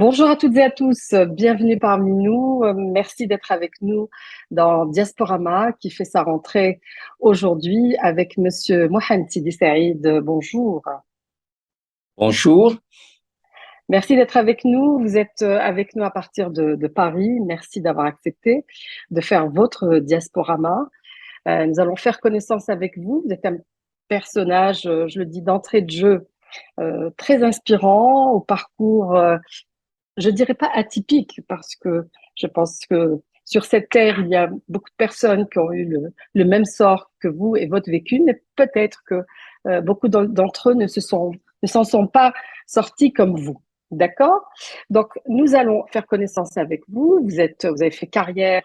Bonjour à toutes et à tous, bienvenue parmi nous. Merci d'être avec nous dans Diasporama qui fait sa rentrée aujourd'hui avec Monsieur Mohamed Sidi Saïd. Bonjour. Bonjour. Merci d'être avec nous. Vous êtes avec nous à partir de Paris. Merci d'avoir accepté de faire votre Diasporama. Nous allons faire connaissance avec vous. Vous êtes un personnage, je le dis d'entrée de jeu, très inspirant, au parcours je dirais pas atypique parce que je pense que sur cette terre, il y a beaucoup de personnes qui ont eu le même sort que vous et votre vécu, mais peut-être que beaucoup d'entre eux ne s'en sont pas sortis comme vous. D'accord? Donc, nous allons faire connaissance avec vous. Vous avez fait carrière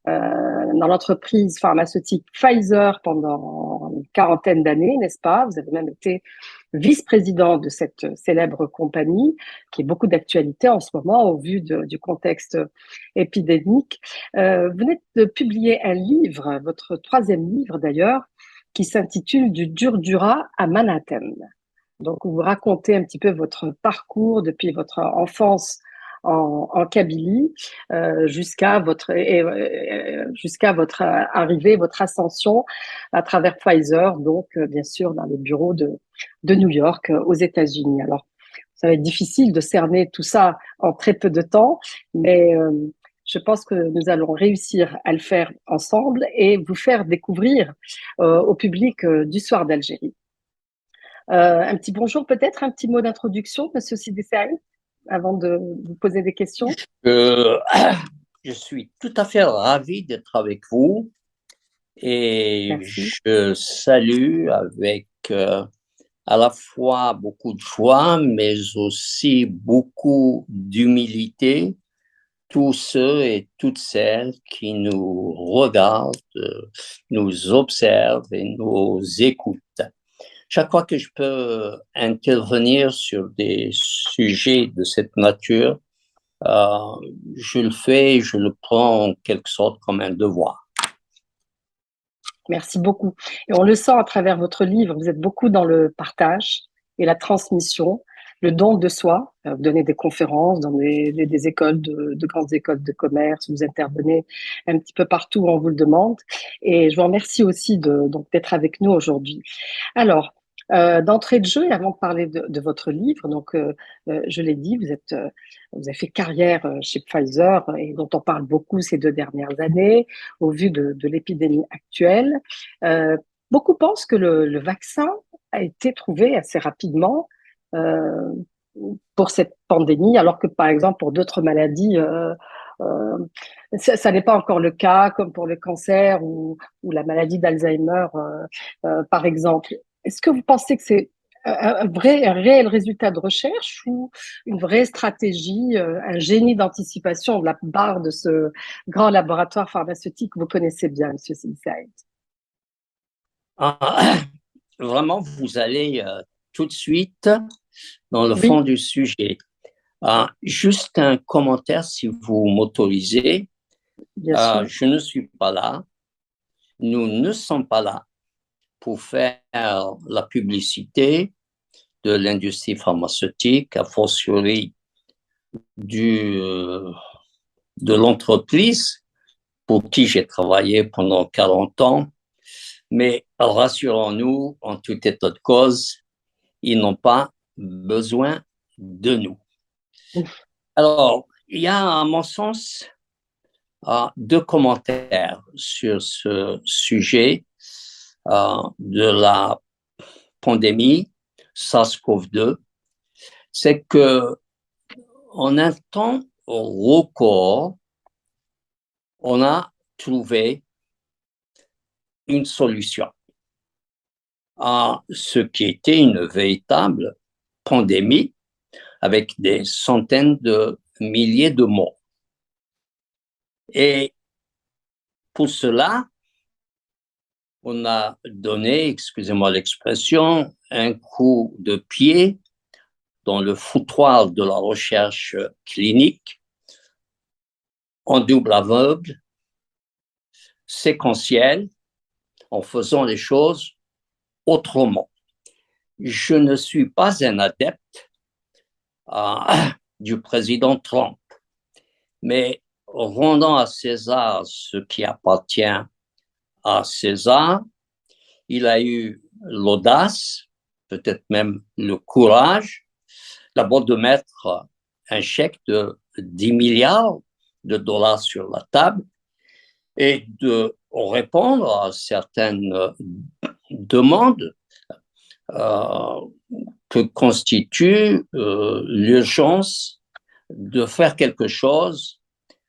dans l'entreprise pharmaceutique Pfizer pendant une quarantaine d'années, n'est-ce pas? Vous avez même été vice-président de cette célèbre compagnie, qui est beaucoup d'actualité en ce moment au vu du contexte épidémique. Vous venez de publier un livre, votre troisième livre d'ailleurs, qui s'intitule Du Durdura à Manhattan. Donc, vous racontez un petit peu votre parcours depuis votre enfance en Kabylie jusqu'à votre arrivée, votre ascension à travers Pfizer, donc bien sûr dans les bureaux de New York aux États-Unis. Alors, ça va être difficile de cerner tout ça en très peu de temps, mais je pense que nous allons réussir à le faire ensemble et vous faire découvrir au public du Soir d'Algérie. Un petit bonjour peut-être, un petit mot d'introduction, Monsieur Sidi Saïd, avant de vous poser des questions. Euh, je suis tout à fait ravi d'être avec vous et Merci. je salue avec à la fois beaucoup de joie, mais aussi beaucoup d'humilité tous ceux et toutes celles qui nous regardent, nous observent et nous écoutent. Chaque fois que je peux intervenir sur des sujets de cette nature, je le fais, je le prends en quelque sorte comme un devoir. Merci beaucoup. Et on le sent à travers votre livre, vous êtes beaucoup dans le partage et la transmission, le don de soi. Vous donnez des conférences dans des écoles, de grandes écoles de commerce, vous intervenez un petit peu partout où on vous le demande. Et je vous remercie aussi donc d'être avec nous aujourd'hui. Alors, d'entrée de jeu, et avant de parler de votre livre, donc je l'ai dit, vous avez fait carrière chez Pfizer et dont on parle beaucoup ces 2 dernières années au vu de l'épidémie actuelle. Euh, Beaucoup pensent que le vaccin a été trouvé assez rapidement euh, pour cette pandémie, alors que par exemple pour d'autres maladies, euh, ça n'est pas encore le cas, comme pour le cancer ou la maladie d'Alzheimer, par exemple. Est-ce que vous pensez que c'est un réel résultat de recherche ou une vraie stratégie, un génie d'anticipation de la part de ce grand laboratoire pharmaceutique que vous connaissez bien, Monsieur Simsaïd? Ah, vraiment, vous allez tout de suite dans le fond Oui, du sujet. Juste un commentaire, si vous m'autorisez. bien sûr. Je ne suis pas là. Nous ne sommes pas là pour faire la publicité de l'industrie pharmaceutique, a fortiori du, de l'entreprise pour qui j'ai travaillé pendant 40 ans. Mais rassurons-nous, en tout état de cause, ils n'ont pas besoin de nous. Alors, il y a, à mon sens, deux commentaires sur ce sujet de la pandémie SARS-CoV-2. C'est que en un temps record, on a trouvé une solution à ce qui était une véritable pandémie avec des centaines de milliers de morts. Et pour cela, on a donné, excusez-moi l'expression, un coup de pied dans le foutoir de la recherche clinique en double aveugle, séquentielle, en faisant les choses autrement. Je ne suis pas un adepte du président Trump. Mais rendant à César ce qui appartient à César, il a eu l'audace, peut-être même le courage, d'abord de mettre un chèque de 10 milliards de dollars sur la table et de répondre à certaines demandes que constitue l'urgence de faire quelque chose,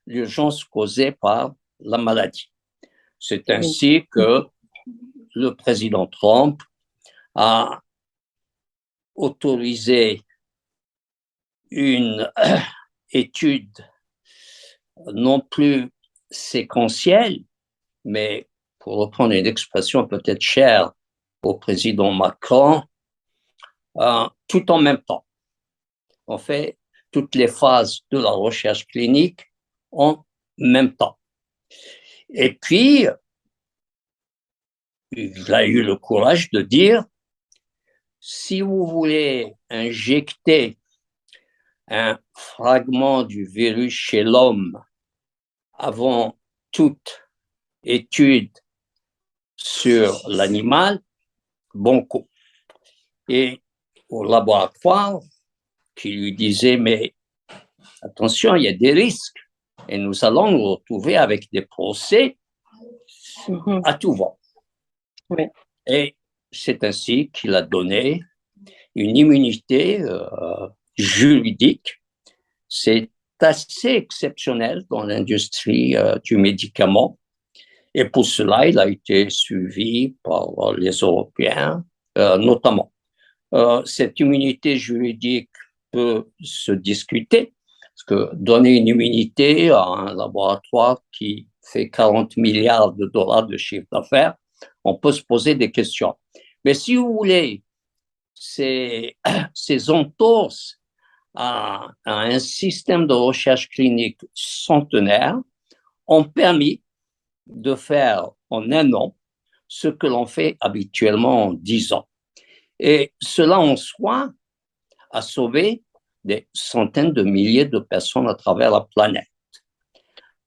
l'urgence causée par la maladie. C'est ainsi que le président Trump a autorisé une étude non plus séquentielle, mais pour reprendre une expression peut-être chère au président Macron, tout en même temps. On fait toutes les phases de la recherche clinique en même temps. Et puis, il a eu le courage de dire, si vous voulez injecter un fragment du virus chez l'homme avant toute étude sur l'animal, bon coup. Et au laboratoire, qui lui disait, mais attention, il y a des risques. Et nous allons nous retrouver avec des procès à tout va. Oui. Et c'est ainsi qu'il a donné une immunité juridique. C'est assez exceptionnel dans l'industrie du médicament. Et pour cela, il a été suivi par les Européens, notamment. Cette immunité juridique peut se discuter, parce que donner une immunité à un laboratoire qui fait 40 milliards de dollars de chiffre d'affaires, on peut se poser des questions. Mais si vous voulez, ces entorses à un système de recherche clinique centenaire ont permis de faire en un an ce que l'on fait habituellement en 10 ans. Et cela en soi a sauvé des centaines de milliers de personnes à travers la planète.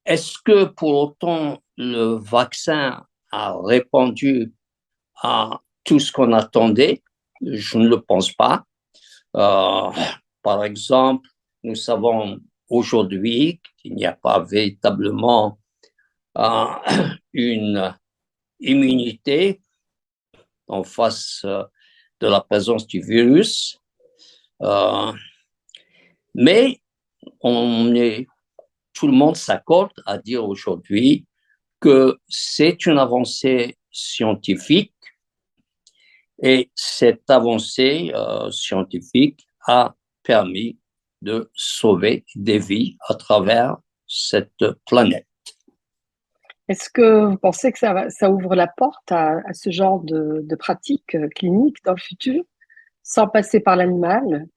Est-ce que pour autant le vaccin a répondu à tout ce qu'on attendait? Je ne le pense pas. Par exemple, nous savons aujourd'hui qu'il n'y a pas véritablement une immunité en face de la présence du virus, mais tout le monde s'accorde à dire aujourd'hui que c'est une avancée scientifique et cette avancée scientifique a permis de sauver des vies à travers cette planète. Est-ce que vous pensez que ça ouvre la porte à ce genre de pratiques cliniques dans le futur, sans passer par l'animal?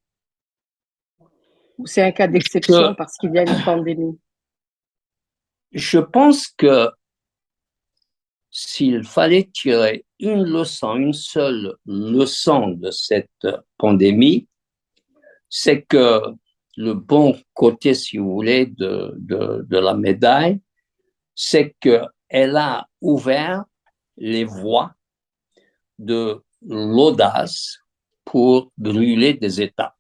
Ou c'est un cas d'exception parce qu'il y a une pandémie? Je pense que s'il fallait tirer une seule leçon de cette pandémie, c'est que le bon côté, si vous voulez, de la médaille, c'est qu'elle a ouvert les voies de l'audace pour brûler des étapes.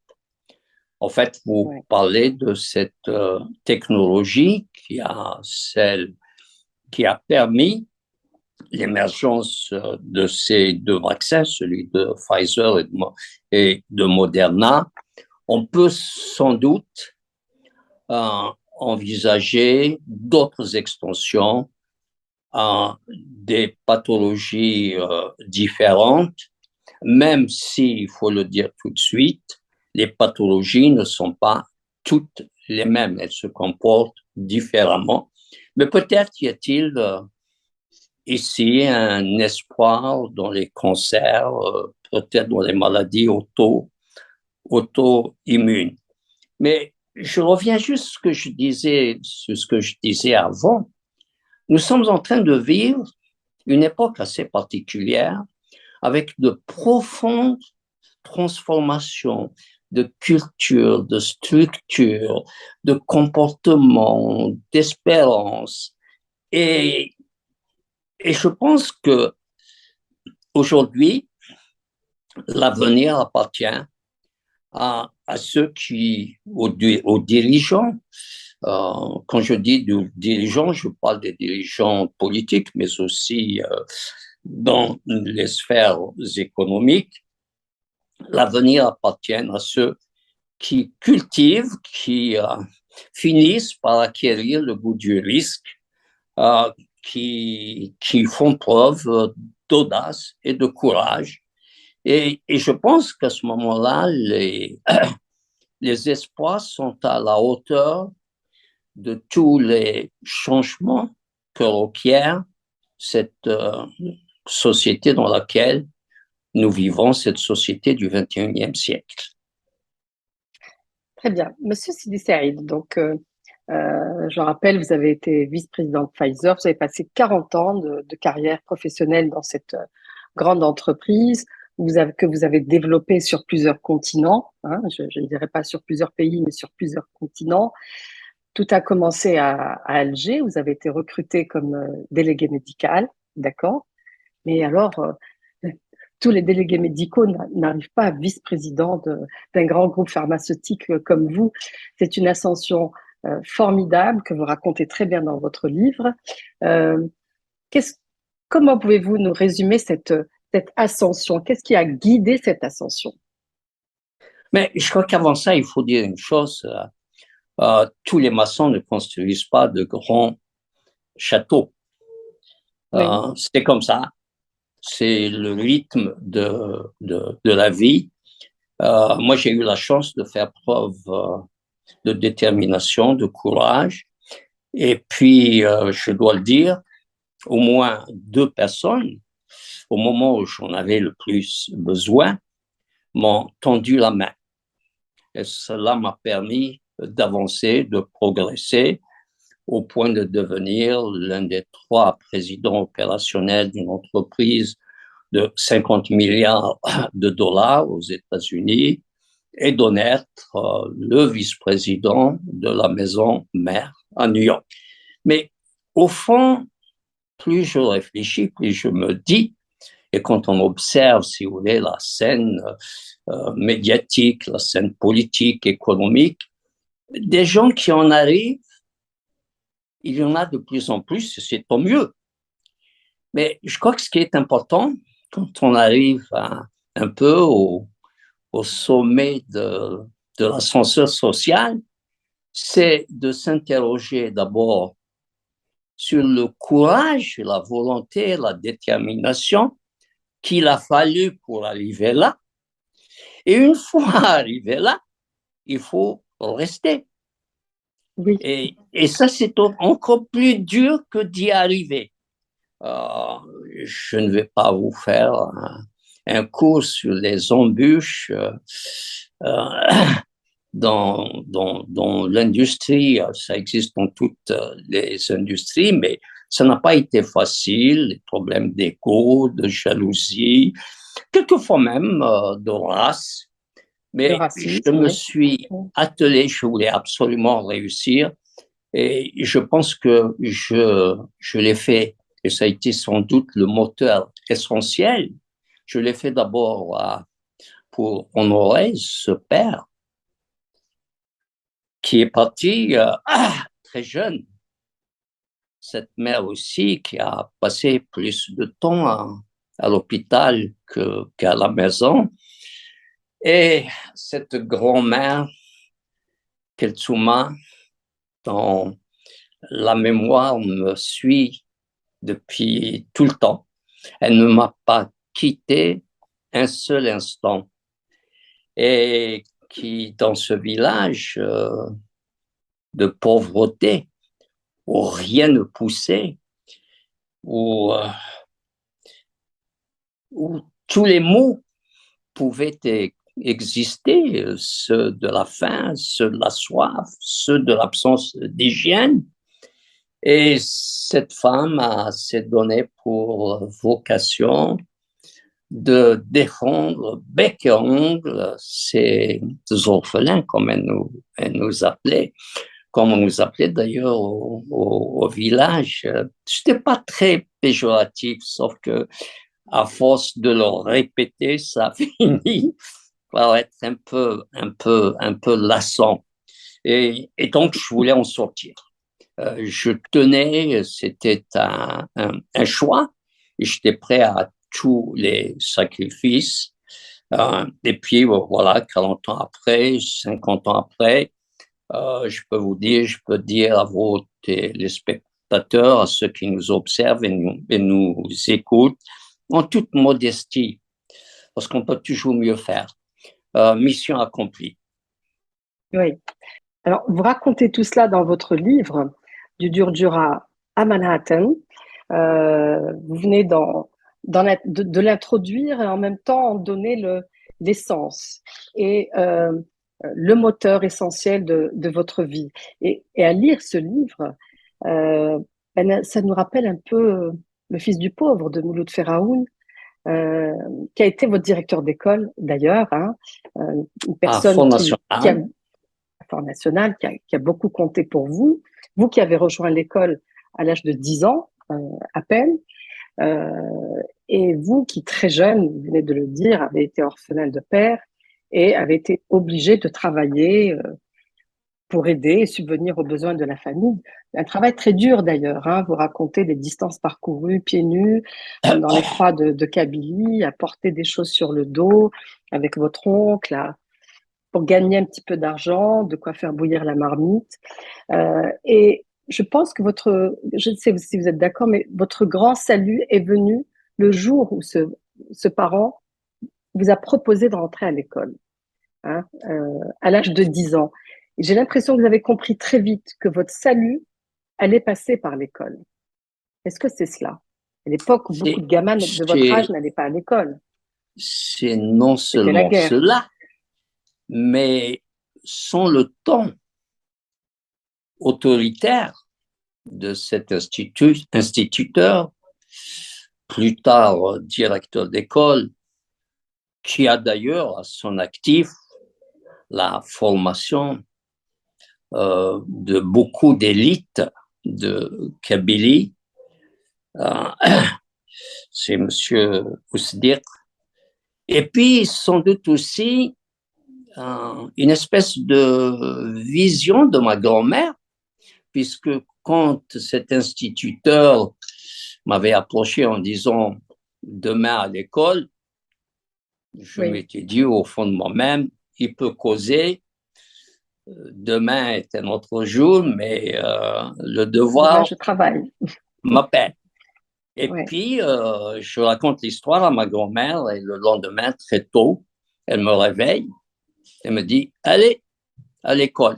En fait, vous parlez de cette technologie qui a permis l'émergence de ces deux vaccins, celui de Pfizer et de Moderna. On peut sans doute envisager d'autres extensions à des pathologies différentes, même si, il faut le dire tout de suite, les pathologies ne sont pas toutes les mêmes, elles se comportent différemment. Mais peut-être y a-t-il ici un espoir dans les cancers, peut-être dans les maladies auto-immunes. Mais je reviens juste sur ce que je disais avant. Nous sommes en train de vivre une époque assez particulière avec de profondes transformations de culture, de structure, de comportement, d'espérance. Et, et je pense que aujourd'hui, l'avenir appartient à ceux aux dirigeants. Quand je dis dirigeants, je parle des dirigeants politiques, mais aussi dans les sphères économiques. L'avenir appartient à ceux qui cultivent, qui finissent par acquérir le goût du risque, qui font preuve d'audace et de courage. Et je pense qu'à ce moment-là, les espoirs sont à la hauteur de tous les changements que requiert cette société dans laquelle nous vivons, cette société du 21e siècle. Très bien. Monsieur Sidi Saïd, donc, je rappelle, vous avez été vice-président de Pfizer, vous avez passé 40 ans de carrière professionnelle dans cette grande entreprise que vous avez développée sur plusieurs continents, hein, je ne dirais pas sur plusieurs pays, mais sur plusieurs continents. Tout a commencé à Alger, vous avez été recruté comme délégué médical, d'accord? Mais alors, tous les délégués médicaux n'arrivent pas à vice-président d'un grand groupe pharmaceutique comme vous. C'est une ascension formidable que vous racontez très bien dans votre livre. Euh, comment pouvez-vous nous résumer cette ascension? Qu'est-ce qui a guidé cette ascension? Mais je crois qu'avant ça, il faut dire une chose. Tous les maçons ne construisent pas de grands châteaux. Oui. C'est comme ça. C'est le rythme de la vie. Moi, j'ai eu la chance de faire preuve de détermination, de courage. Et puis, je dois le dire, au moins 2 personnes, au moment où j'en avais le plus besoin, m'ont tendu la main. Et cela m'a permis d'avancer, de progresser au point de devenir l'un des 3 présidents opérationnels d'une entreprise de 50 milliards de dollars aux États-Unis et d'en être le vice-président de la maison mère à New York. Mais au fond, plus je réfléchis, plus je me dis, et quand on observe, si vous voulez, la scène médiatique, la scène politique, économique, des gens qui en arrivent, il y en a de plus en plus, c'est tant mieux. Mais je crois que ce qui est important, quand on arrive un peu au sommet de l'ascenseur social, c'est de s'interroger d'abord sur le courage, la volonté, la détermination qu'il a fallu pour arriver là. Et une fois arrivé là, il faut rester. Oui. Et ça, c'est encore plus dur que d'y arriver. Je ne vais pas vous faire un cours sur les embûches dans l'industrie. Ça existe dans toutes les industries, mais ça n'a pas été facile. Les problèmes d'égo, de jalousie, quelquefois même de race. De Mais je racisme, me oui. suis attelé, je voulais absolument réussir. Et je pense que je l'ai fait, et ça a été sans doute le moteur essentiel. Je l'ai fait d'abord pour honorer ce père qui est parti très jeune. Cette mère aussi qui a passé plus de temps à l'hôpital qu'à la maison. Et cette grand-mère, Keltsuma, dont la mémoire me suit depuis tout le temps. Elle ne m'a pas quitté un seul instant. Et qui, dans ce village de pauvreté, où rien ne poussait, où, où tous les maux pouvaient exister, ceux de la faim, ceux de la soif, ceux de l'absence d'hygiène. Et cette femme s'est donnée pour vocation de défendre bec et ongle ces orphelins, comme elle nous appelait, comme on nous appelait d'ailleurs au village. Je n'étais pas très péjoratif, sauf que à force de le répéter, ça finit par être un peu lassant. Et donc, je voulais en sortir. Je tenais, c'était un choix, et j'étais prêt à tous les sacrifices. Et puis, voilà, 40 ans après, 50 ans après, je peux dire à vos téléspectateurs, à ceux qui nous observent et nous écoutent, en toute modestie, parce qu'on peut toujours mieux faire. Mission accomplie. Oui. Alors, vous racontez tout cela dans votre livre, Du Durdura à Manhattan. Vous venez de l'introduire et en même temps en donner l'essence et le moteur essentiel de votre vie. Et à lire ce livre, ça nous rappelle un peu Le Fils du pauvre de Mouloud Ferraoun, euh, qui a été votre directeur d'école d'ailleurs, hein, une À personne Fonds qui a National, national qui a beaucoup compté pour vous. Vous qui avez rejoint l'école à l'âge de 10 ans, à peine, euh, et vous qui, très jeune, vous venez de le dire, avez été orphelin de père et avez été obligé de travailler pour aider et subvenir aux besoins de la famille. Un travail très dur d'ailleurs. Hein. Vous racontez des distances parcourues pieds nus dans les froids de Kabylie, à porter des choses sur le dos avec votre oncle, pour gagner un petit peu d'argent, de quoi faire bouillir la marmite. Et je pense que je ne sais si vous êtes d'accord, mais votre grand salut est venu le jour où ce parent vous a proposé de rentrer à l'école, hein, à l'âge de 10 ans. J'ai l'impression que vous avez compris très vite que votre salut allait passer par l'école. Est-ce que c'est cela? À l'époque où beaucoup de gamins de votre âge n'allaient pas à l'école. c'est non C'était la seulement guerre. cela, mais sans le temps autoritaire de cet instituteur, plus tard directeur d'école, qui a d'ailleurs à son actif la formation de beaucoup d'élites de Kabylie. C'est M. Ousdir. Et puis, sans doute aussi, une espèce de vision de ma grand-mère, puisque quand cet instituteur m'avait approché en disant demain à l'école, je Oui. m'étais dit au fond de moi-même, il peut causer, demain est un autre jour, mais le Demain, devoir je travaille. m'appelle. Et Ouais. puis, je raconte l'histoire à ma grand-mère et le lendemain, très tôt, elle me réveille et me dit, allez à l'école.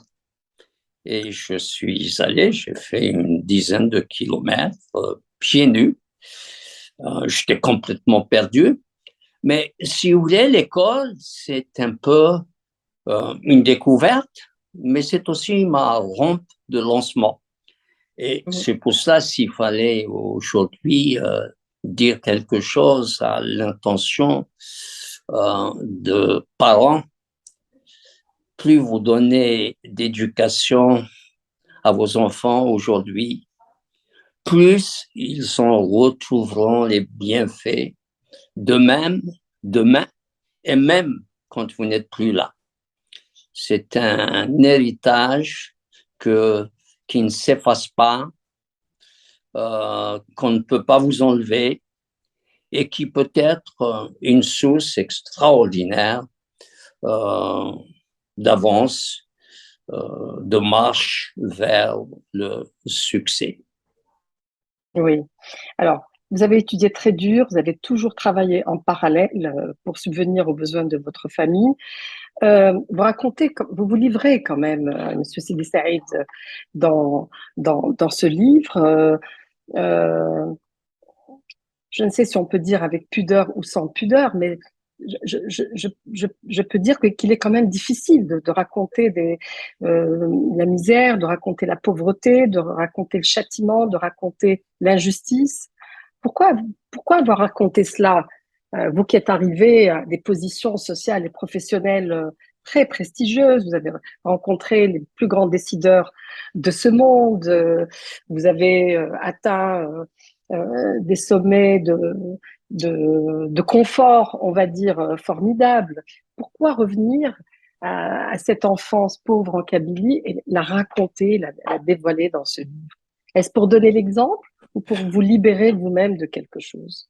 Et je suis allé, j'ai fait une dizaine de kilomètres, pieds nus. J'étais complètement perdu. Mais si vous voulez, l'école, c'est un peu une découverte, mais c'est aussi ma rampe de lancement. Et c'est pour ça, s'il fallait aujourd'hui dire quelque chose à l'intention de parents, plus vous donnez d'éducation à vos enfants aujourd'hui, plus ils en retrouveront les bienfaits demain et même quand vous n'êtes plus là. C'est un héritage qui ne s'efface pas, qu'on ne peut pas vous enlever et qui peut être une source extraordinaire d'avance, de marche vers le succès. Oui. Alors, vous avez étudié très dur, vous avez toujours travaillé en parallèle pour subvenir aux besoins de votre famille. Vous racontez, vous vous livrez quand même, Monsieur Sidi Saïd, dans ce livre. Euh, je ne sais si on peut dire avec pudeur ou sans pudeur, mais je peux dire qu'il est quand même difficile de raconter la misère, de raconter la pauvreté, de raconter le châtiment, de raconter l'injustice. Pourquoi, pourquoi avoir raconté cela Vous qui êtes arrivé à des positions sociales et professionnelles très prestigieuses, vous avez rencontré les plus grands décideurs de ce monde, vous avez atteint des sommets de confort, on va dire, formidables. Pourquoi revenir à cette enfance pauvre en Kabylie et la raconter, la dévoiler dans ce livre? Est-ce pour donner l'exemple ou pour vous libérer vous-même de quelque chose?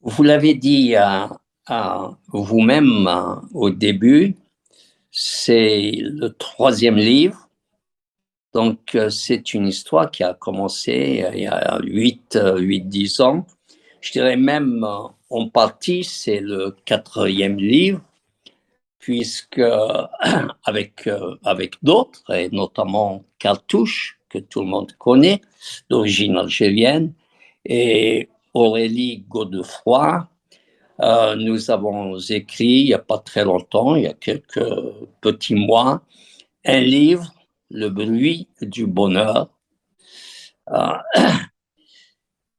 Vous l'avez dit à vous-même au début, c'est le troisième livre. Donc, c'est une histoire qui a commencé il y a 8-10 ans. Je dirais même en partie, c'est le quatrième livre, puisque avec d'autres, et notamment Cartouche, que tout le monde connaît, d'origine algérienne, et Aurélie Godefroy, nous avons écrit il n'y a pas très longtemps, il y a quelques petits mois, un livre, Le bruit du bonheur.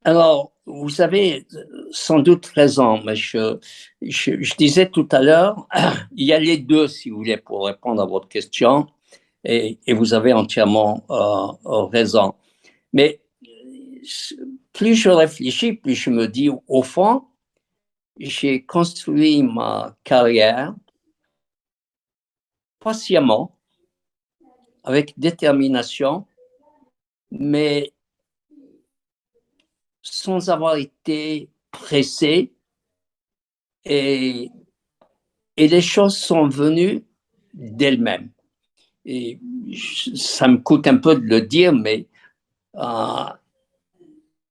Alors, vous avez sans doute raison, mais je disais tout à l'heure, il y a les deux, si vous voulez, pour répondre à votre question, et vous avez entièrement raison. Mais plus je réfléchis, plus je me dis, au fond, j'ai construit ma carrière patiemment, avec détermination, mais sans avoir été pressé. Et les choses sont venues d'elles-mêmes. Et ça me coûte un peu de le dire, mais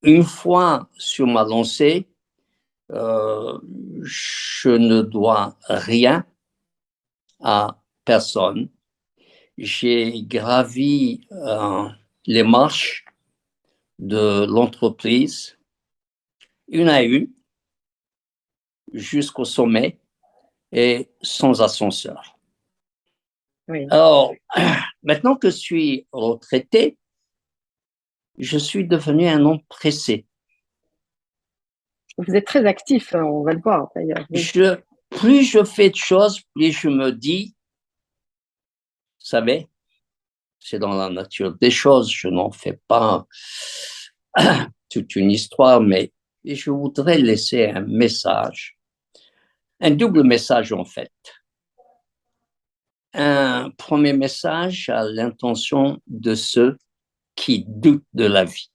une fois sur ma lancée, je ne dois rien à personne. J'ai gravi les marches de l'entreprise, une à une, jusqu'au sommet et sans ascenseur. Oui. Alors, maintenant que je suis retraité, je suis devenu un homme pressé. Vous êtes très actif, hein, on va le voir d'ailleurs. Oui. Plus je fais de choses, plus je me dis, vous savez, c'est dans la nature des choses, je n'en fais pas toute une histoire, mais je voudrais laisser un message, un double message en fait. Un premier message à l'intention de ceux qui doutent de la vie,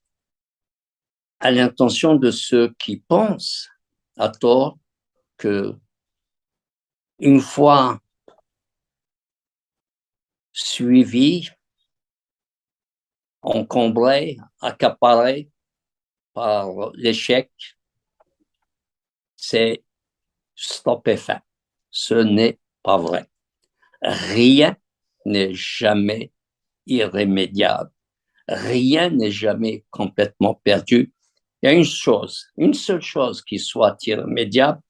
à l'intention de ceux qui pensent à tort que une fois suivis, encombrés, accaparés par l'échec, c'est stop et fin. Ce n'est pas vrai. Rien n'est jamais irrémédiable. Rien n'est jamais complètement perdu. Il y a une seule chose qui soit irrémédiable,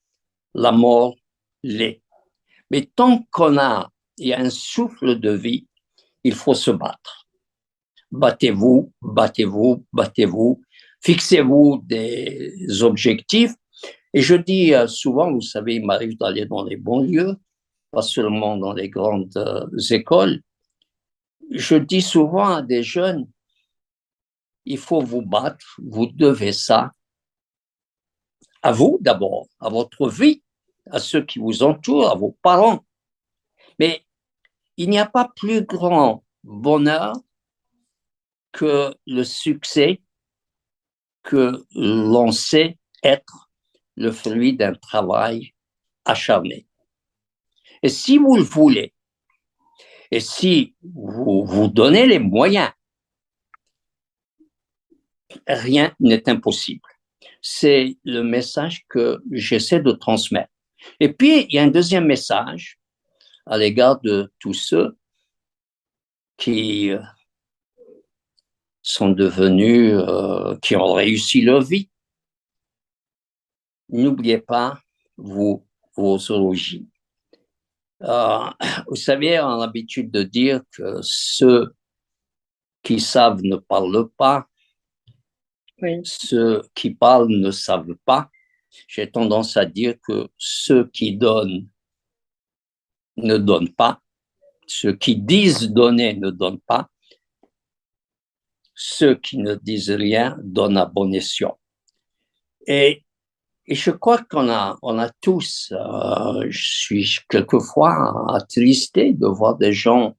la mort l'est. Mais tant il y a un souffle de vie, il faut se battre. Battez-vous, battez-vous, battez-vous. Fixez-vous des objectifs. Et je dis souvent, vous savez, il m'arrive d'aller dans les bons lieux, pas seulement dans les grandes écoles. Je dis souvent à des jeunes, il faut vous battre, vous devez ça à vous d'abord, à votre vie, à ceux qui vous entourent, à vos parents. Mais il n'y a pas plus grand bonheur que le succès que l'on sait être le fruit d'un travail acharné. Et si vous le voulez, et si vous vous donnez les moyens, rien n'est impossible. C'est le message que j'essaie de transmettre. Et puis, il y a un deuxième message à l'égard de tous ceux qui sont devenus, qui ont réussi leur vie. N'oubliez pas vos origines. Vous savez, on a l'habitude de dire que ceux qui savent ne parlent pas, Oui. ceux qui parlent ne savent pas. j'ai tendance à dire que ceux qui donnent ne donnent pas, ceux qui disent donner ne donnent pas, ceux qui ne disent rien donnent à bon escient. Et je crois on a tous, je suis quelquefois attristé de voir des gens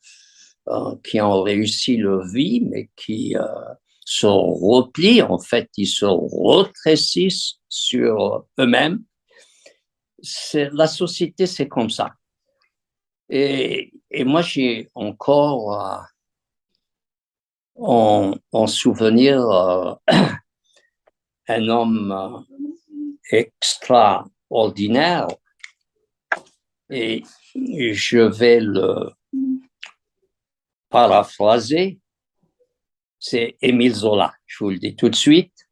qui ont réussi leur vie, mais qui se replient, en fait, ils se retrécissent sur eux-mêmes. La société, c'est comme ça. Et moi, j'ai encore en souvenir un homme extraordinaire, et je vais le paraphraser, c'est Émile Zola, je vous le dis tout de suite.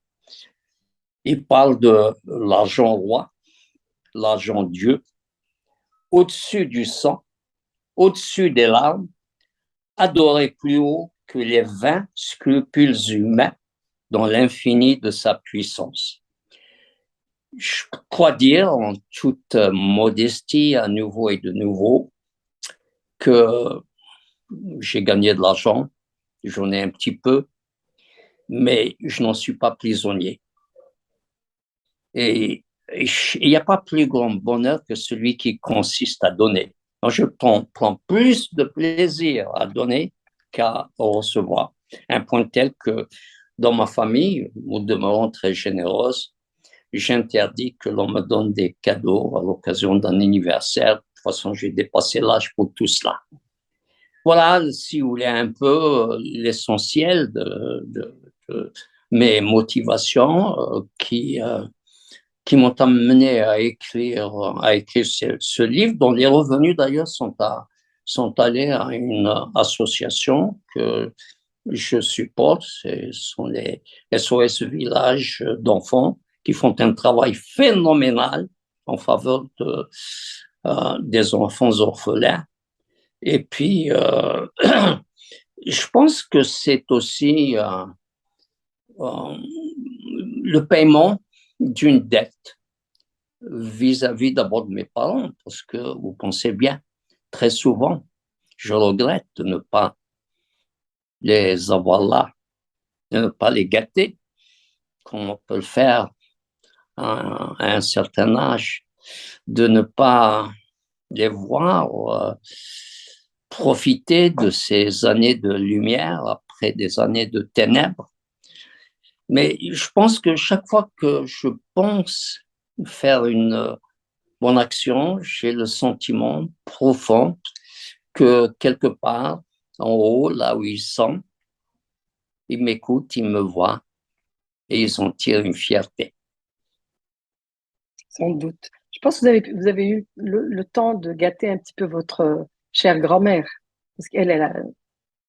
Il parle de l'argent roi, l'argent Dieu, au-dessus du sang, au-dessus des larmes, adorer plus haut que les vains scrupules humains dans l'infini de sa puissance. Je crois dire en toute modestie à nouveau et de nouveau que j'ai gagné de l'argent, j'en ai un petit peu, mais je n'en suis pas prisonnier. Et il n'y a pas plus grand bonheur que celui qui consiste à donner. Donc, je prends plus de plaisir à donner qu'à recevoir. Un point tel que dans ma famille, nous demeurons très généreuses, j'interdis que l'on me donne des cadeaux à l'occasion d'un anniversaire. De toute façon, j'ai dépassé l'âge pour tout cela. Voilà, si vous voulez, un peu l'essentiel de mes motivations qui m'ont amené à écrire ce livre, dont les revenus d'ailleurs sont allés à une association que je supporte. Ce sont les SOS Villages d'enfants qui font un travail phénoménal en faveur des enfants orphelins. Et puis, je pense que c'est aussi le paiement d'une dette vis-à-vis d'abord de mes parents, parce que vous pensez bien, très souvent, je regrette de ne pas les avoir là, de ne pas les gâter, comme on peut le faire à un certain âge, de ne pas les voir profiter de ces années de lumière après des années de ténèbres. Mais je pense que chaque fois que je pense faire une bonne action, j'ai le sentiment profond que quelque part, en haut, là où ils sont, ils m'écoutent, ils me voient et ils en tirent une fierté. Sans doute. Je pense que vous avez eu le temps de gâter un petit peu votre chère grand-mère. Parce qu'elle, elle a,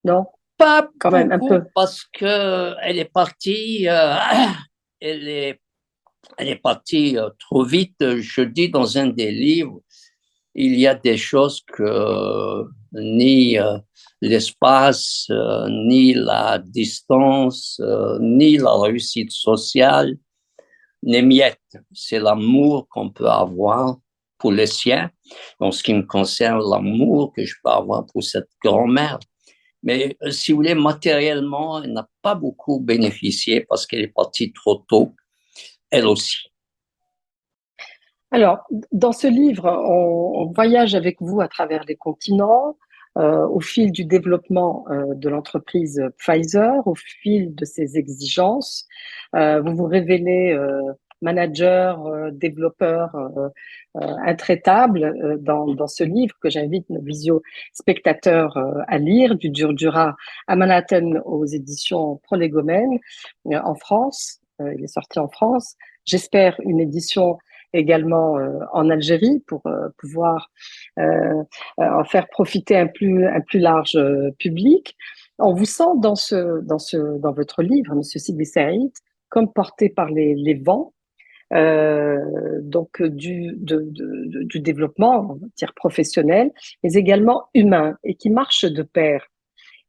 non, Pas quand même, un peu. beaucoup parce que elle est partie, elle est, elle est partie trop vite. Je dis dans un des livres, il y a des choses que ni l'espace, ni la distance, ni la réussite sociale n'émiettent. C'est l'amour qu'on peut avoir pour les siens. En ce qui me concerne, l'amour que je peux avoir pour cette grand-mère. Mais si vous voulez, matériellement, elle n'a pas beaucoup bénéficié parce qu'elle est partie trop tôt, elle aussi. Alors, dans ce livre, on voyage avec vous à travers les continents, au fil du développement de l'entreprise Pfizer, au fil de ses exigences. Vous vous révélez manager, développeur intraitable dans ce livre que j'invite nos visio-spectateurs à lire, du Durdura à Manhattan aux éditions Prolegomène en France. Il est sorti en France. J'espère une édition également en Algérie pour pouvoir en faire profiter un plus large public. On vous sent dans votre livre, Monsieur Sidi Saïd, comme porté par les vents, donc du développement, on va dire professionnel, mais également humain et qui marche de pair.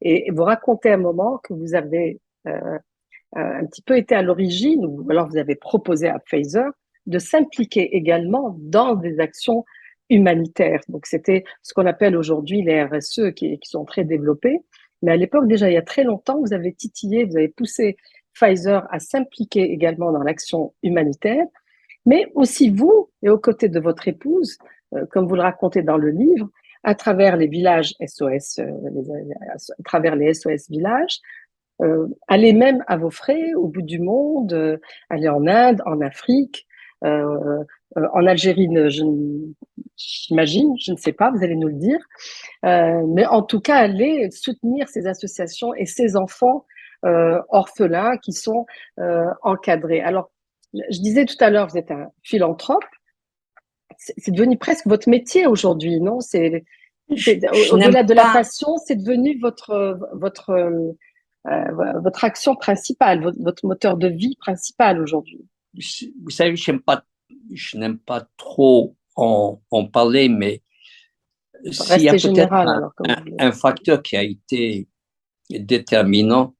Et vous racontez un moment que vous avez un petit peu été à l'origine, ou alors vous avez proposé à Pfizer de s'impliquer également dans des actions humanitaires. Donc, c'était ce qu'on appelle aujourd'hui les RSE qui sont très développés. Mais à l'époque, déjà, il y a très longtemps, vous avez titillé, vous avez poussé Pfizer à s'impliquer également dans l'action humanitaire, mais aussi vous, et aux côtés de votre épouse, comme vous le racontez dans le livre, à travers les villages SOS, à travers les SOS villages, allez même à vos frais au bout du monde, aller en Inde, en Afrique, en Algérie, j'imagine, je ne sais pas, vous allez nous le dire. Mais en tout cas, aller soutenir ces associations et ces enfants orphelins qui sont encadrés. Alors, je disais tout à l'heure, vous êtes un philanthrope. C'est devenu presque votre métier aujourd'hui, non? Je n'aime Au-delà de la pas, passion, c'est devenu votre action principale, votre moteur de vie principal aujourd'hui. vous savez, je n'aime pas trop en parler, mais s'il y a Restez peut-être général, alors, comme vous voulez. un facteur qui a été déterminant,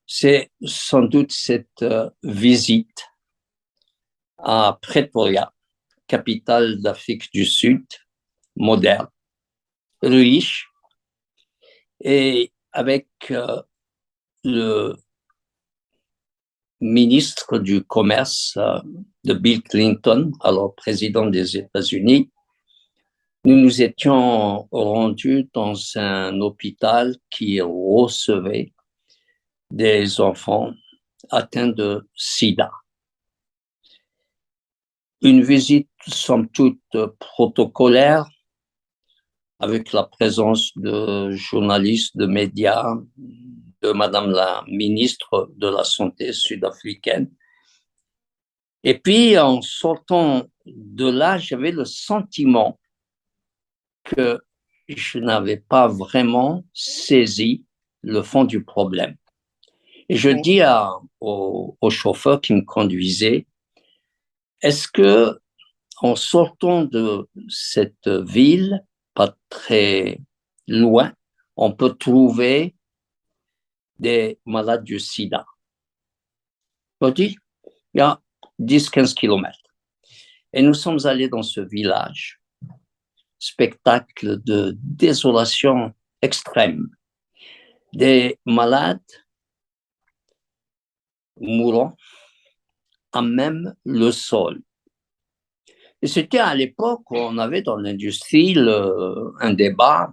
c'est sans doute cette visite à Pretoria, capitale d'Afrique du Sud, moderne, riche, et avec le ministre du Commerce de Bill Clinton, alors président des États-Unis. Nous nous étions rendus dans un hôpital qui recevait des enfants atteints de sida. Une visite, somme toute, protocolaire, avec la présence de journalistes, de médias, de Madame la ministre de la Santé sud-africaine. Et puis, en sortant de là, j'avais le sentiment que je n'avais pas vraiment saisi le fond du problème. Et je dis au chauffeur qui me conduisait, est-ce que en sortant de cette ville, pas très loin, on peut trouver des malades du sida? On dit, il y a 10-15 kilomètres. Et nous sommes allés dans ce village, spectacle de désolation extrême, des malades mourant à même le sol. Et c'était à l'époque où on avait dans l'industrie un débat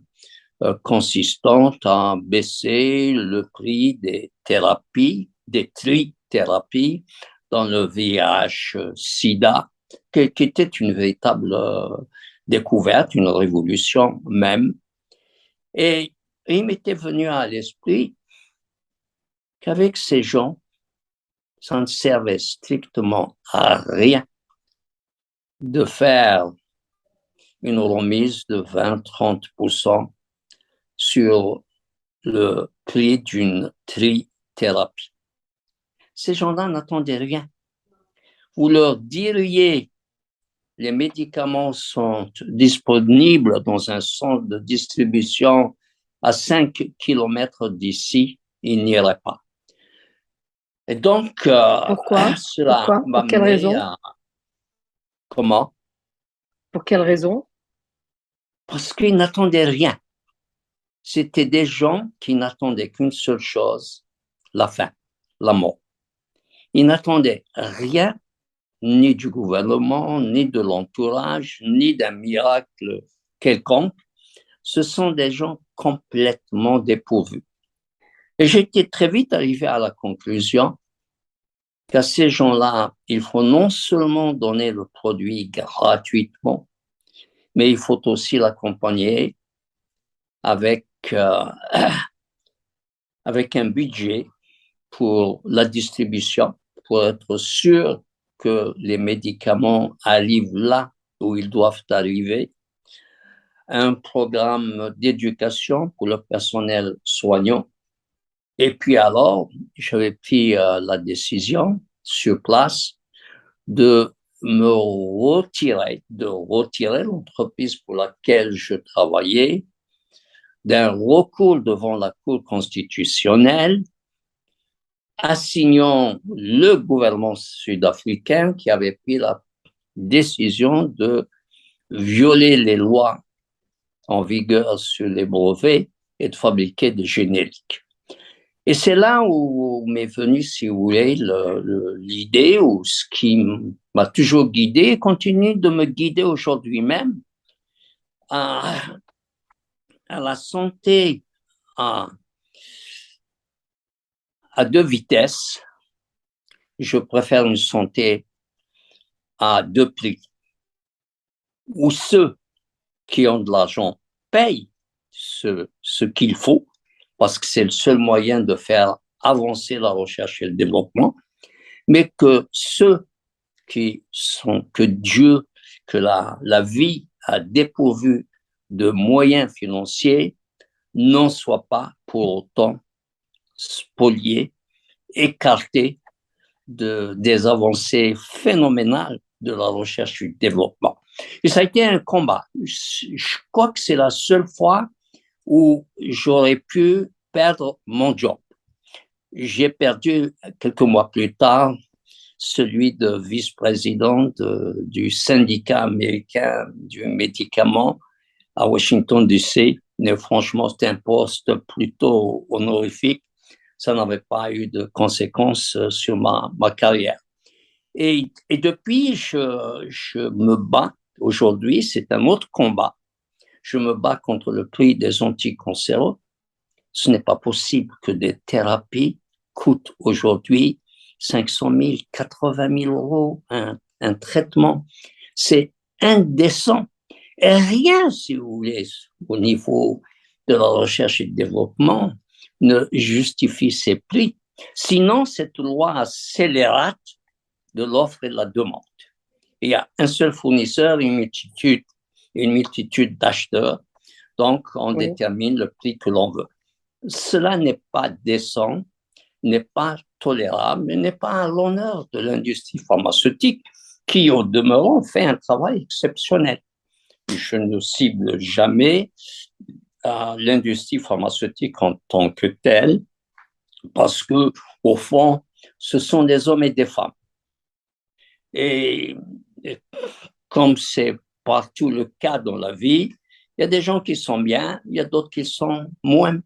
consistant à baisser le prix des thérapies, des trithérapies dans le VIH-Sida, qui était une véritable découverte, une révolution même. Et il m'était venu à l'esprit qu'avec ces gens, ça ne servait strictement à rien de faire une remise de 20-30% sur le prix d'une trithérapie. Ces gens-là n'attendaient rien. Vous leur diriez, les médicaments sont disponibles dans un centre de distribution à 5 kilomètres d'ici, ils n'iraient pas. Et donc, Pourquoi? cela Pourquoi? m'a Pour quelle amené raison? à... Comment? Pour quelle raison? Parce qu'ils n'attendaient rien. C'était des gens qui n'attendaient qu'une seule chose, la fin, la mort. Ils n'attendaient rien, ni du gouvernement, ni de l'entourage, ni d'un miracle quelconque. Ce sont des gens complètement dépourvus. Et j'étais très vite arrivé à la conclusion qu'à ces gens-là, il faut non seulement donner le produit gratuitement, mais il faut aussi l'accompagner avec, avec un budget pour la distribution, pour être sûr que les médicaments arrivent là où ils doivent arriver, un programme d'éducation pour le personnel soignant. Et puis alors, j'avais pris la décision sur place de de retirer l'entreprise pour laquelle je travaillais d'un recours devant la Cour constitutionnelle assignant le gouvernement sud-africain qui avait pris la décision de violer les lois en vigueur sur les brevets et de fabriquer des génériques. Et c'est là où m'est venue, si vous voulez, l'idée, ou ce qui m'a toujours guidé et continue de me guider aujourd'hui même, à, à la santé à deux vitesses. Je préfère une santé à deux prix, où ceux qui ont de l'argent payent ce qu'il faut, parce que c'est le seul moyen de faire avancer la recherche et le développement, mais que ceux que Dieu, que la vie a dépourvu de moyens financiers, n'en soient pas pour autant spoliés, écartés des avancées phénoménales de la recherche et du développement. Et ça a été un combat. Je crois que c'est la seule fois où j'aurais pu perdre mon job. J'ai perdu quelques mois plus tard celui de vice-président du syndicat américain du médicament à Washington, D.C. Mais franchement, c'était un poste plutôt honorifique. Ça n'avait pas eu de conséquences sur ma carrière. Et depuis, je me bats. Aujourd'hui, c'est un autre combat. Je me bats contre le prix des anticancéreux. Ce n'est pas possible que des thérapies coûtent aujourd'hui 500 000, 80 000 euros un traitement. C'est indécent. Et rien, si vous voulez, au niveau de la recherche et du développement, ne justifie ces prix. Sinon, cette loi scélérate de l'offre et de la demande. Il y a un seul fournisseur et une multitude d'acheteurs. Donc, on détermine le prix que l'on veut. Cela n'est pas décent, n'est pas tolérable, n'est pas à l'honneur de l'industrie pharmaceutique qui, au demeurant, fait un travail exceptionnel. Je ne cible jamais l'industrie pharmaceutique en tant que telle, parce que, au fond, ce sont des hommes et des femmes. Et comme c'est partout le cas dans la vie, il y a des gens qui sont bien, il y a d'autres qui sont moins.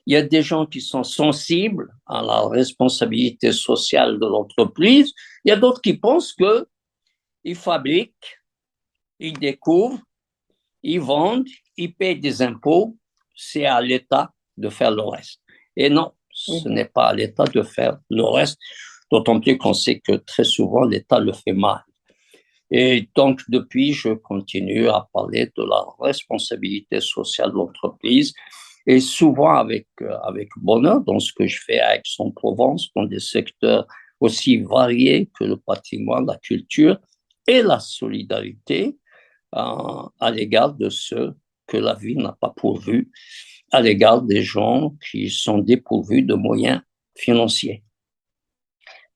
Il y a des gens qui sont sensibles à la responsabilité sociale de l'entreprise. Il y a d'autres qui pensent qu'ils fabriquent, ils découvrent, ils vendent, ils payent des impôts. C'est à l'État de faire le reste. Et non, ce n'est pas à l'État de faire le reste, d'autant plus qu'on sait que très souvent, l'État le fait mal. Et donc, depuis, je continue à parler de la responsabilité sociale de l'entreprise, et souvent avec bonheur dans ce que je fais à Aix-en-Provence, dans des secteurs aussi variés que le patrimoine, la culture et la solidarité à l'égard de ceux que la vie n'a pas pourvus, à l'égard des gens qui sont dépourvus de moyens financiers.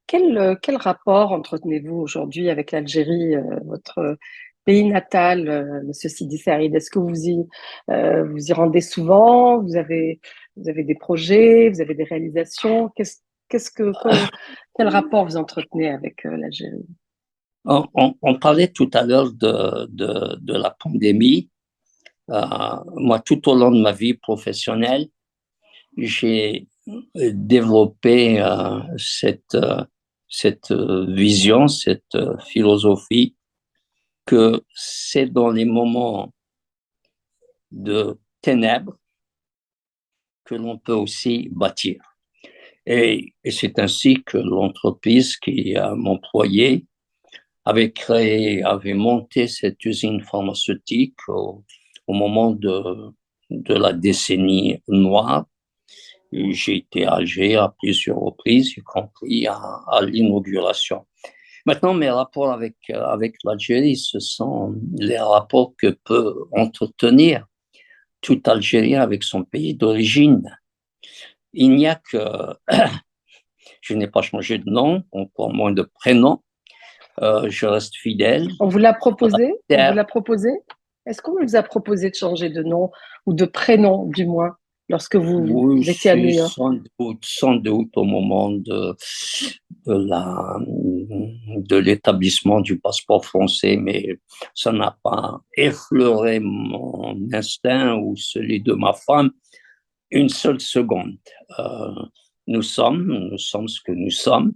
Quel rapport entretenez-vous aujourd'hui avec l'Algérie, votre pays natal, Monsieur Sidi Saïd? Est-ce que vous y rendez souvent? Vous avez des projets, vous avez des réalisations? Quel rapport vous entretenez avec l'Algérie? On parlait tout à l'heure de la pandémie. Moi, tout au long de ma vie professionnelle, j'ai développé cette vision, cette philosophie que c'est dans les moments de ténèbres que l'on peut aussi bâtir. Et c'est ainsi que l'entreprise qui m'employait avait monté cette usine pharmaceutique au moment de la décennie noire. J'ai été à Alger à plusieurs reprises, y compris à l'inauguration. Maintenant, mes rapports avec l'Algérie, ce sont les rapports que peut entretenir tout Algérien avec son pays d'origine. Il n'y a que... Je n'ai pas changé de nom, encore moins de prénom. Je reste fidèle. On vous l'a proposé? On vous l'a proposé? Est-ce qu'on vous a proposé de changer de nom ou de prénom, du moins? lorsque vous Oui, étiez à New c'est York? sans doute au moment de l'établissement du passeport français, mais ça n'a pas effleuré mon instinct ou celui de ma femme une seule seconde. Euh, nous sommes ce que nous sommes.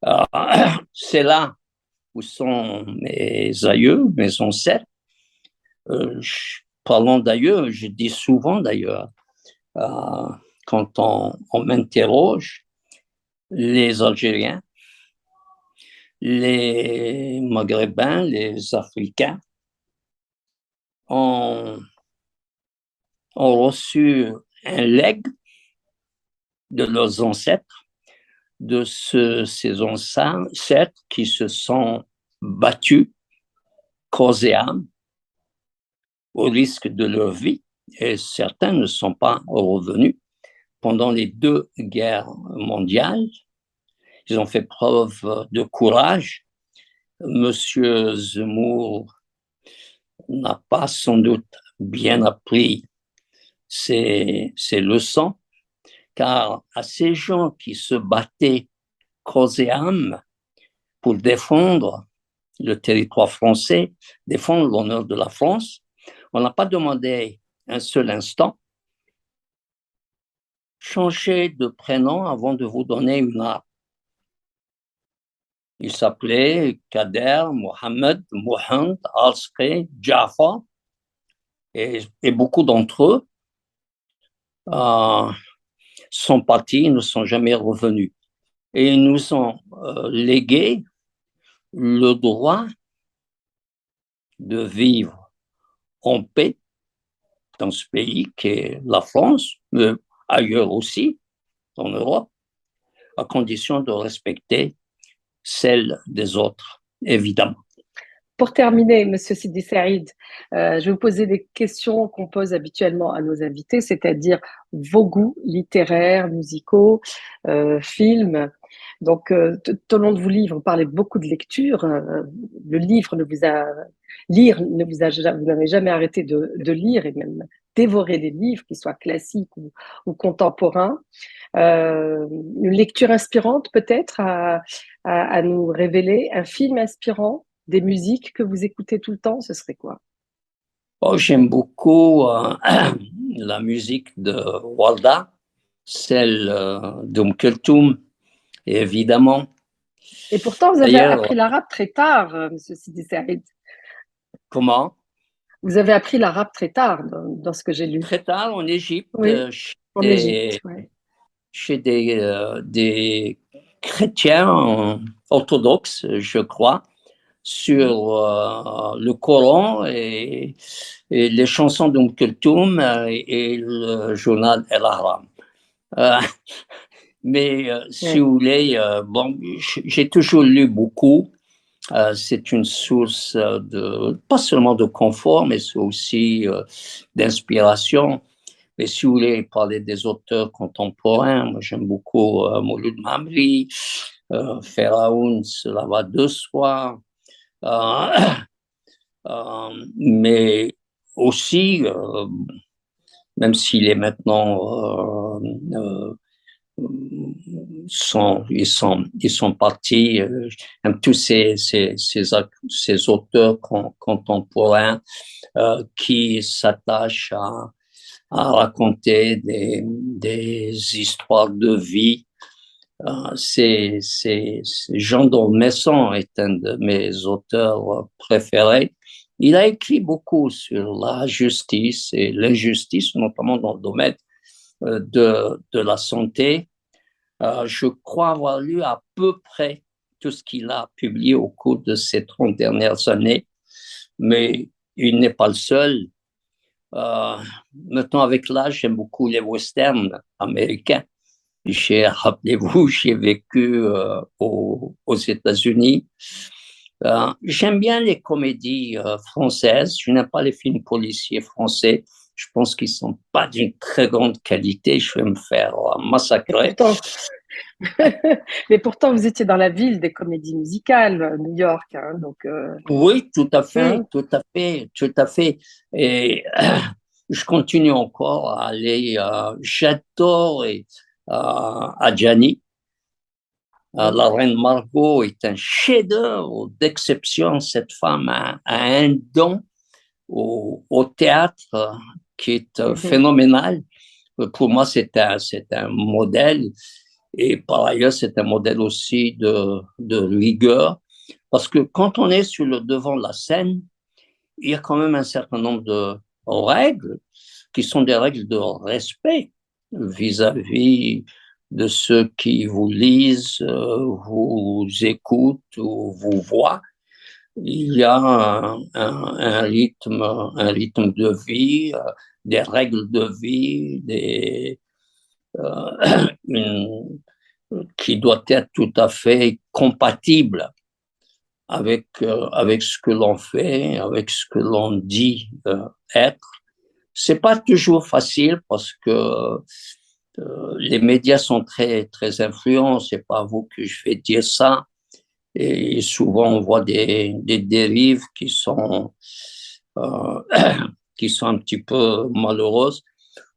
Euh, c'est là où sont mes aïeux, mes ancêtres. Parlant d'ailleurs, je dis souvent d'ailleurs, euh, quand on m'interroge, les Algériens, les Maghrébins, les Africains ont, ont reçu un legs de leurs ancêtres, ces ancêtres qui se sont battus corps et âme au risque de leur vie, et certains ne sont pas revenus pendant les deux guerres mondiales. Ils ont fait preuve de courage. Monsieur Zemmour n'a pas sans doute bien appris ses leçons, car à ces gens qui se battaient corps et âme pour défendre le territoire français, défendre l'honneur de la France, on n'a pas demandé un seul instant changer de prénom avant de vous donner une arme. Il s'appelait Kader, Mohamed, Mohand, Alsqi, Jafar, et beaucoup d'entre eux sont partis, ne sont jamais revenus. Et ils nous ont légué le droit de vivre en paix dans ce pays qui est la France, mais ailleurs aussi, en Europe, à condition de respecter celle des autres, évidemment. Pour terminer, Monsieur Sidi Saïd, je vais vous poser des questions qu'on pose habituellement à nos invités, c'est-à-dire vos goûts littéraires, musicaux, films. Donc, tout au long de vos livres, vous parlez beaucoup de lecture. Le livre ne vous a, lire ne vous a, vous n'avez jamais arrêté de lire et même dévorer des livres, qu'ils soient classiques ou contemporains. Une lecture inspirante peut-être à nous révéler, un film inspirant, des musiques que vous écoutez tout le temps, ce serait quoi? Oh, j'aime beaucoup la musique de Walda, celle d'Umm Kulthum, évidemment. Et pourtant, vous avez D'ailleurs, appris l'arabe très tard, Monsieur Sidi Saïd. comment? Vous avez appris l'arabe très tard dans ce que j'ai lu. Très tard en Égypte, Oui, en Égypte. Ouais. chez des chrétiens orthodoxes, je crois, sur le Coran et les chansons d'Umm Kulthum et le journal El Ahram. Euh, mais si Ouais. vous voulez, bon, j'ai toujours lu beaucoup. C'est une source pas seulement de confort, mais c'est aussi d'inspiration. Mais si vous voulez parler des auteurs contemporains, moi j'aime beaucoup Mouloud Mamri, Pharaon, cela va de soi. Euh, mais aussi, même s'il est maintenant ils sont partis, tous ces auteurs contemporains qui s'attachent à raconter des histoires de vie. Jean d'Ormesson est un de mes auteurs préférés. Il a écrit beaucoup sur la justice et l'injustice, notamment dans le domaine de la santé. Je crois avoir lu à peu près tout ce qu'il a publié au cours de ces 30 dernières années, mais il n'est pas le seul. Euh, Maintenant, avec l'âge, j'aime beaucoup les westerns américains. Rappelez-vous, j'ai vécu aux États-Unis. J'aime bien les comédies françaises. Je n'aime pas les films policiers français. Je pense qu'ils ne sont pas d'une très grande qualité. Je vais me faire Et massacrer. pourtant, mais pourtant, vous étiez dans la ville des comédies musicales, New York, hein, donc, Oui, tout à fait, hein, tout à fait, tout à fait. Et je continue encore à aller, j'adore Adjani. La reine Margot est un chef-d'œuvre d'exception. Cette femme a un don au théâtre qui est phénoménal. Pour moi, c'est un modèle. Et par ailleurs, c'est un modèle aussi de rigueur. Parce que quand on est sur le devant de la scène, il y a quand même un certain nombre de règles qui sont des règles de respect vis-à-vis de ceux qui vous lisent, vous écoutent ou vous voient. Il y a un rythme de vie, des règles de vie, une, qui doit être tout à fait compatible avec ce que l'on fait, avec ce que l'on dit être. C'est pas toujours facile parce que les médias sont très, très influents. C'est pas vous que je vais dire ça. Et souvent, on voit des dérives euh, qui sont un petit peu malheureuses.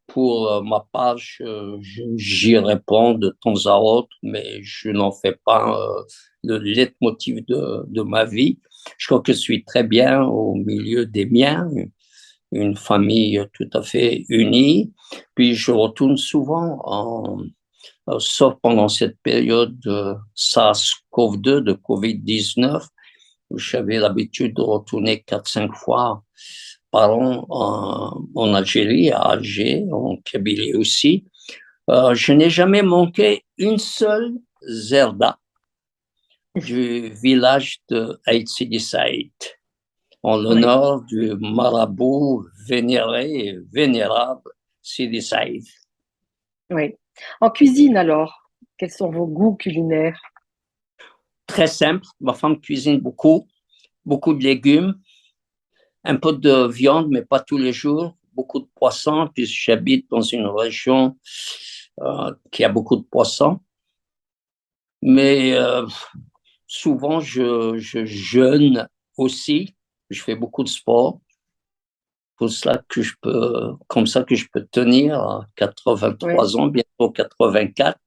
Pour ma part, j'y réponds de temps à autre, mais je n'en fais pas le leitmotiv de ma vie. Je crois que je suis très bien au milieu des miens, une famille tout à fait unie. Puis je retourne souvent, sauf pendant cette période de SARS-CoV-2, de COVID-19, où j'avais l'habitude de retourner 4-5 fois par an en Algérie, à Alger, en Kabylie aussi. Je n'ai jamais manqué une seule zerda du village de Aït Sidi Saïd, en l'honneur du marabout vénéré et vénérable Sidi Saïd. Oui. En cuisine, alors, quels sont vos goûts culinaires? Très simple, ma femme cuisine beaucoup, beaucoup de légumes, un peu de viande, mais pas tous les jours, beaucoup de poissons, puisque j'habite dans une région qui a beaucoup de poissons. Mais souvent, je jeûne aussi, je fais beaucoup de sport. Comme ça que je peux tenir à 83 ans, bientôt 84.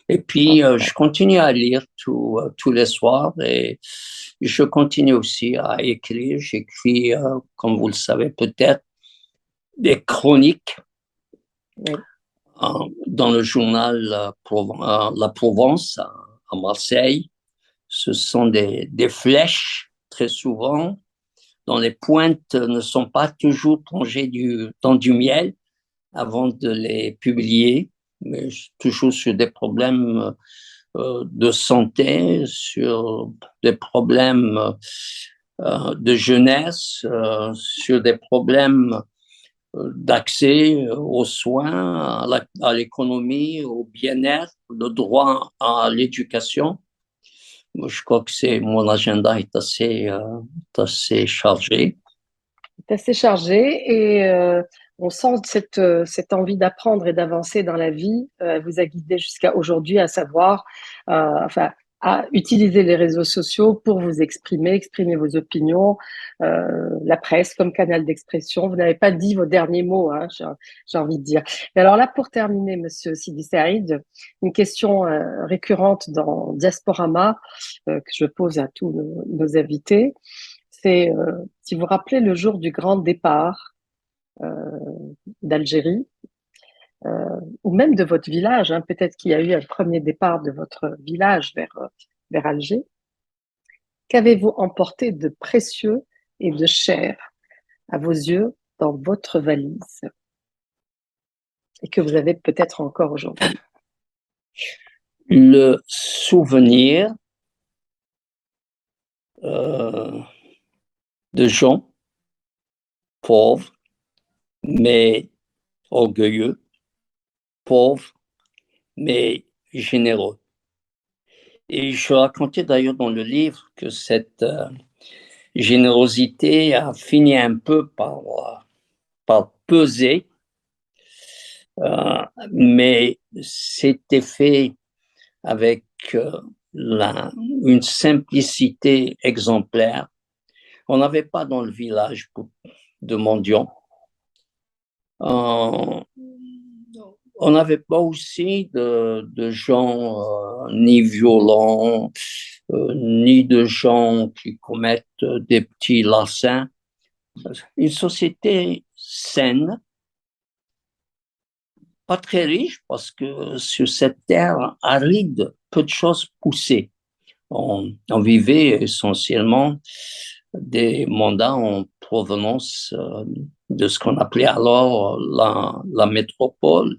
Et puis, je continue à lire tous les soirs et je continue aussi à écrire. J'écris, comme vous le savez peut-être, des chroniques dans le journal La Provence à Marseille. Ce sont des flèches, très souvent, dont les pointes ne sont pas toujours plongées dans du miel avant de les publier, mais toujours sur des problèmes de santé, sur des problèmes de jeunesse, sur des problèmes d'accès aux soins, à l'économie, au bien-être, le droit à l'éducation. Je crois que mon agenda est assez chargé. C'est assez chargé et on sent cette envie d'apprendre et d'avancer dans la vie vous a guidé jusqu'à aujourd'hui, à savoir, enfin, à utiliser les réseaux sociaux pour vous exprimer vos opinions, la presse comme canal d'expression. Vous n'avez pas dit vos derniers mots, hein, j'ai envie de dire. Et alors là, pour terminer, Monsieur Sidi Saïd, une question récurrente dans Diasporama que je pose à tous nos invités. C'est, si vous vous rappelez le jour du grand départ euh, d'Algérie, ou même de votre village, hein, peut-être qu'il y a eu un premier départ de votre village vers Alger, qu'avez-vous emporté de précieux et de cher à vos yeux dans votre valise et que vous avez peut-être encore aujourd'hui? Le souvenir de gens pauvres, mais orgueilleux, pauvres, mais généreux. Et je racontais d'ailleurs dans le livre que cette générosité a fini un peu par peser, mais c'était fait avec une simplicité exemplaire. On n'avait pas dans le village de mendiants. Euh, on n'avait pas aussi de gens ni violents, ni de gens qui commettent des petits larcins. Une société saine, pas très riche parce que sur cette terre aride, peu de choses poussaient. On vivait essentiellement des mandats en provenance de ce qu'on appelait alors la métropole.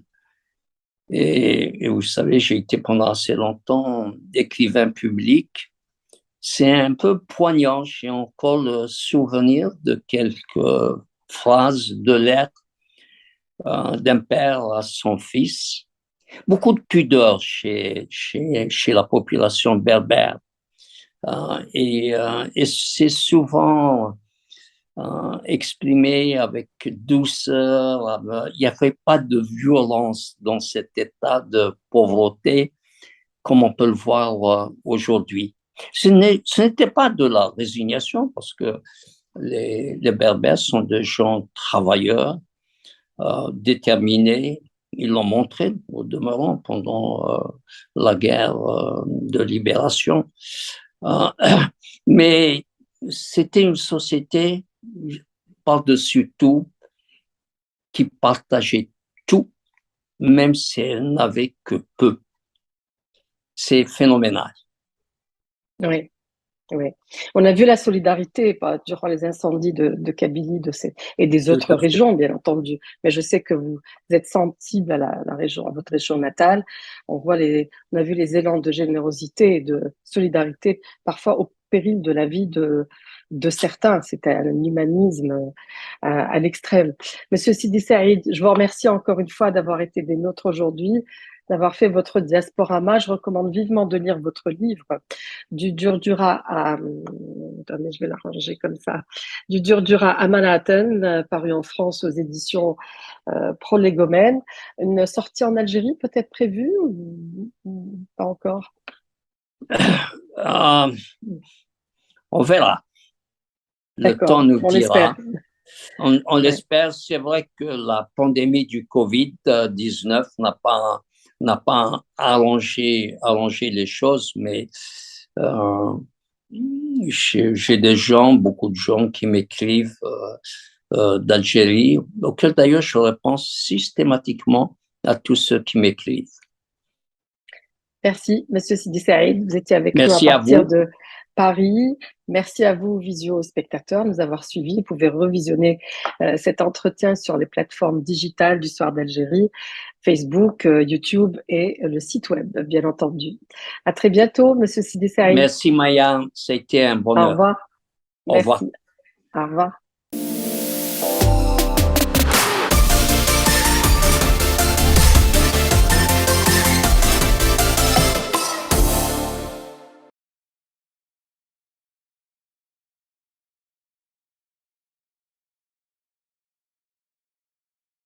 Et vous savez, j'ai été pendant assez longtemps écrivain public. C'est un peu poignant. J'ai encore le souvenir de quelques phrases de lettres d'un père à son fils. Beaucoup de pudeur chez la population berbère. Et c'est souvent exprimé avec douceur. Il n'y avait pas de violence dans cet état de pauvreté comme on peut le voir aujourd'hui. Ce n'était pas de la résignation parce que les Berbères sont des gens travailleurs, déterminés. Ils l'ont montré au demeurant pendant la guerre de libération. Euh, mais c'était une société par-dessus tout qui partageait tout, même si elle n'avait que peu. C'est phénoménal. Oui. Oui. On a vu la solidarité durant les incendies de Kabylie et des Tout autres à fait. régions, bien entendu. Mais je sais que vous êtes sensible à la région, à votre région natale. On a vu les élans de générosité et de solidarité, parfois au péril de la vie de certains. C'était un humanisme à l'extrême. Monsieur Sidi Saïd, je vous remercie encore une fois d'avoir été des nôtres aujourd'hui, d'avoir fait votre diasporama. Je recommande vivement de lire votre livre, Du Durdura à, attendez, je vais l'arranger comme ça, Du Durdura à Manhattan, paru en France aux éditions Prolégomène. Une sortie en Algérie peut-être prévue ou pas encore? Euh, on verra. Le temps D'accord, nous on l'espère. dira. On Ouais. l'espère. C'est vrai que la pandémie du Covid-19 n'a pas arrangé les choses, mais euh, j'ai des gens, beaucoup de gens qui m'écrivent d'Algérie, auxquels d'ailleurs je réponds systématiquement à tous ceux qui m'écrivent. Merci, Monsieur Sidi Saïd. Vous étiez avec nous à Merci à partir vous. de Paris. Merci à vous, visio-spectateurs, de nous avoir suivis. Vous pouvez revisionner cet entretien sur les plateformes digitales du Soir d'Algérie, Facebook, YouTube et le site web, bien entendu. À très bientôt, Monsieur Sidi Saïd. Merci Maya, c'était un Au bonheur. revoir. Au revoir. Merci. Au revoir.